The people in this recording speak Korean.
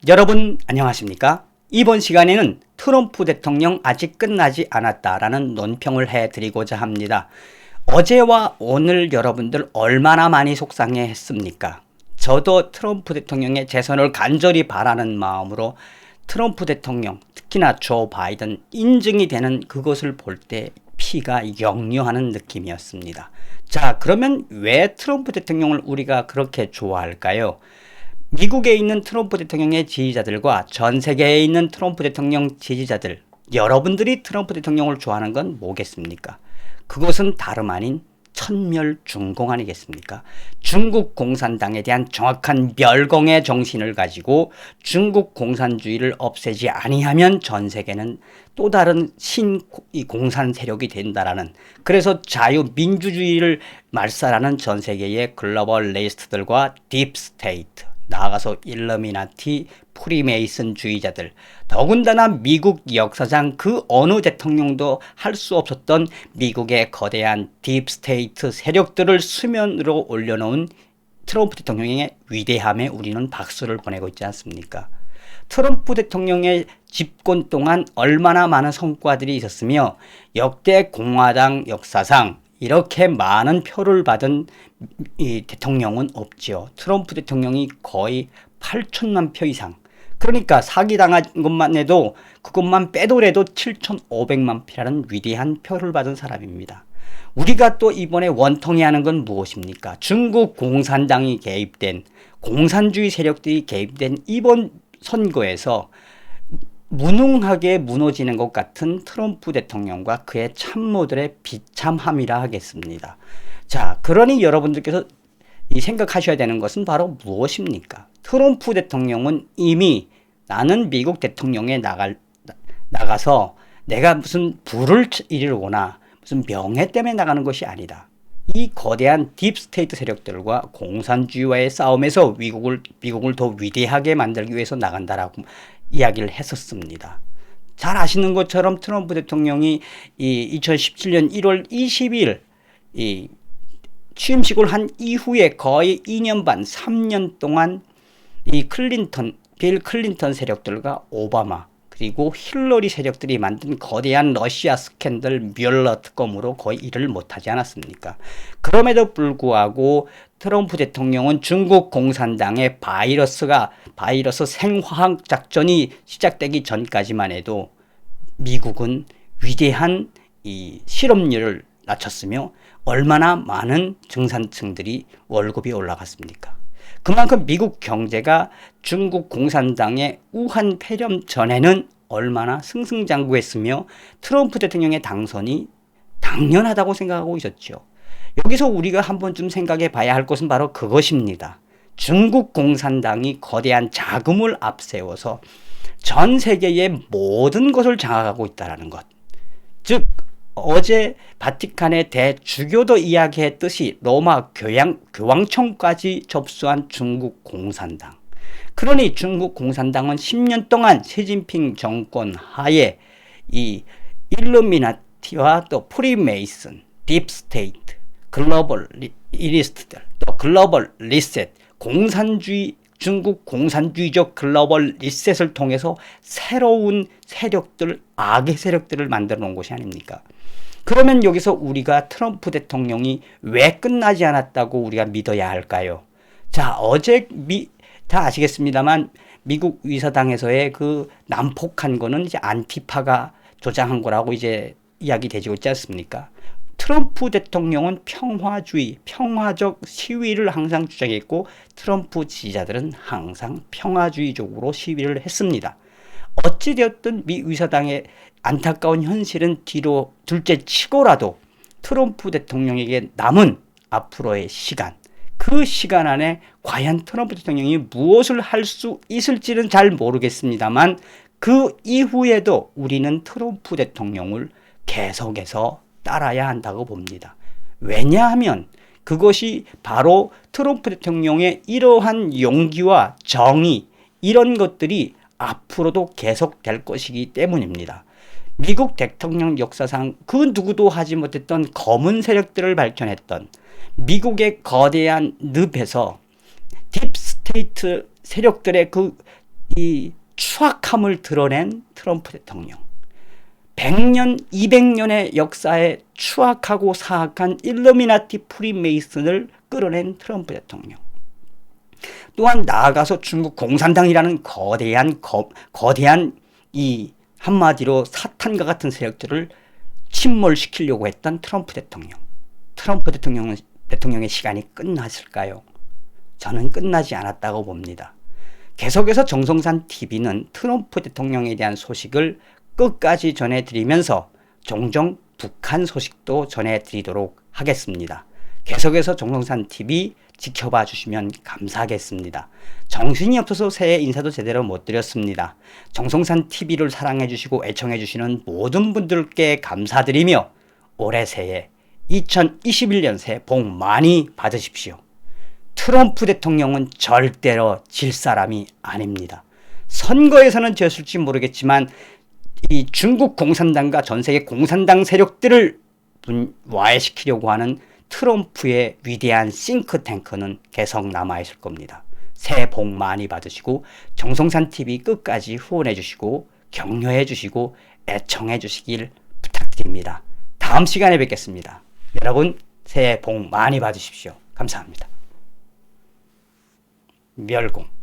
여러분 안녕하십니까? 이번 시간에는 트럼프 대통령 아직 끝나지 않았다라는 논평을 해드리고자 합니다. 어제와 오늘 여러분들 얼마나 많이 속상해 했습니까? 저도 트럼프 대통령의 재선을 간절히 바라는 마음으로 트럼프 대통령, 특히나 조 바이든 인증이 되는 그것을 볼 때 피가 역류하는 느낌이었습니다. 자, 그러면 왜 트럼프 대통령을 우리가 그렇게 좋아할까요? 미국에 있는 트럼프 대통령의 지지자들과 전 세계에 있는 트럼프 대통령 지지자들, 여러분들이 트럼프 대통령을 좋아하는 건 뭐겠습니까? 그것은 다름 아닌 천멸중공 아니겠습니까? 중국 공산당에 대한 정확한 멸공의 정신을 가지고 중국 공산주의를 없애지 아니하면 전 세계는 또 다른 신공산 세력이 된다라는, 그래서 자유민주주의를 말살하는 전 세계의 글로벌리스트들과 딥스테이트, 나아가서 일러미나티, 프리메이슨주의자들, 더군다나 미국 역사상 그 어느 대통령도 할 수 없었던 미국의 거대한 딥스테이트 세력들을 수면으로 올려놓은 트럼프 대통령의 위대함에 우리는 박수를 보내고 있지 않습니까? 트럼프 대통령의 집권 동안 얼마나 많은 성과들이 있었으며 역대 공화당 역사상 이렇게 많은 표를 받은 이 대통령은 없지요. 트럼프 대통령이 거의 8천만 표 이상. 그러니까 사기당한 것만 해도 그것만 빼더라도 7,500만 표라는 위대한 표를 받은 사람입니다. 우리가 또 이번에 원통해 하는 건 무엇입니까? 중국 공산당이 개입된, 공산주의 세력들이 개입된 이번 선거에서 무능하게 무너지는 것 같은 트럼프 대통령과 그의 참모들의 비참함이라 하겠습니다. 자, 그러니 여러분들께서 생각하셔야 되는 것은 바로 무엇입니까? 트럼프 대통령은 이미 나는 미국 대통령에 나가서 내가 무슨 부를 이루거나 무슨 명예 때문에 나가는 것이 아니다. 이 거대한 딥스테이트 세력들과 공산주의와의 싸움에서 미국을 더 위대하게 만들기 위해서 나간다라고 이야기를 했었습니다. 잘 아시는 것처럼 트럼프 대통령이 2017년 1월 20일 취임식을 한 이후에 거의 2년 반, 3년 동안 빌 클린턴 세력들과 오바마, 그리고 힐러리 세력들이 만든 거대한 러시아 스캔들 뮬러 특검으로 거의 일을 못하지 않았습니까? 그럼에도 불구하고 트럼프 대통령은 중국 공산당의 바이러스 생화학 작전이 시작되기 전까지만 해도 미국은 위대한 이 실업률을 낮췄으며 얼마나 많은 중산층들이 월급이 올라갔습니까? 그만큼 미국 경제가 중국 공산당의 우한 폐렴 전에는 얼마나 승승장구했으며 트럼프 대통령의 당선이 당연하다고 생각하고 있었죠. 여기서 우리가 한 번쯤 생각해 봐야 할 것은 바로 그것입니다. 중국 공산당이 거대한 자금을 앞세워서 전 세계의 모든 것을 장악하고 있다는 것. 즉, 어제 바티칸의 대주교도 이야기했듯이 로마 교황청까지 접수한 중국 공산당. 그러니 중국 공산당은 10년 동안 시진핑 정권 하에 이 일루미나티와 또 프리메이슨, 딥스테이트, 글로벌 리스트들, 또 글로벌 리셋, 중국 공산주의적 글로벌 리셋을 통해서 새로운 세력들, 악의 세력들을 만들어 놓은 것이 아닙니까? 그러면 여기서 우리가 트럼프 대통령이 왜 끝나지 않았다고 우리가 믿어야 할까요? 자, 어제 다 아시겠습니다만 미국 의사당에서의 그 난폭한 거는 이제 안티파가 조장한 거라고 이제 이야기 되지고 있지 않습니까? 트럼프 대통령은 평화적 시위를 항상 주장했고 트럼프 지지자들은 항상 평화주의적으로 시위를 했습니다. 어찌되었든 미 의사당의 안타까운 현실은 둘째 치고라도 트럼프 대통령에게 남은 앞으로의 시간, 그 시간 안에 과연 트럼프 대통령이 무엇을 할 수 있을지는 잘 모르겠습니다만 그 이후에도 우리는 트럼프 대통령을 계속해서 따라야 한다고 봅니다. 왜냐하면 그것이 바로 트럼프 대통령의 이러한 용기와 정의, 이런 것들이 앞으로도 계속될 것이기 때문입니다. 미국 대통령 역사상 그 누구도 하지 못했던 검은 세력들을 발견했던 미국의 거대한 늪에서 딥스테이트 세력들의 그 이 추악함을 드러낸 트럼프 대통령. 100년, 200년의 역사에 추악하고 사악한 일루미나티 프리메이슨을 끌어낸 트럼프 대통령. 또한 나아가서 중국 공산당이라는 거대한 이 한마디로 사탄과 같은 세력들을 침몰시키려고 했던 트럼프 대통령. 트럼프 대통령의 시간이 끝났을까요? 저는 끝나지 않았다고 봅니다. 계속해서 정성산 TV는 트럼프 대통령에 대한 소식을 끝까지 전해드리면서 종종 북한 소식도 전해드리도록 하겠습니다. 계속해서 정성산 TV 지켜봐 주시면 감사하겠습니다. 정신이 없어서 새해 인사도 제대로 못 드렸습니다. 정성산 TV를 사랑해 주시고 애청해 주시는 모든 분들께 감사드리며 올해 새해 2021년 새해 복 많이 받으십시오. 트럼프 대통령은 절대로 질 사람이 아닙니다. 선거에서는 졌을지 모르겠지만 이 중국 공산당과 전 세계 공산당 세력들을 와해시키려고 하는 트럼프의 위대한 싱크탱크는 계속 남아있을 겁니다. 새해 복 많이 받으시고 정성산TV 끝까지 후원해 주시고 격려해 주시고 애청해 주시길 부탁드립니다. 다음 시간에 뵙겠습니다. 여러분 새해 복 많이 받으십시오. 감사합니다. 멸공.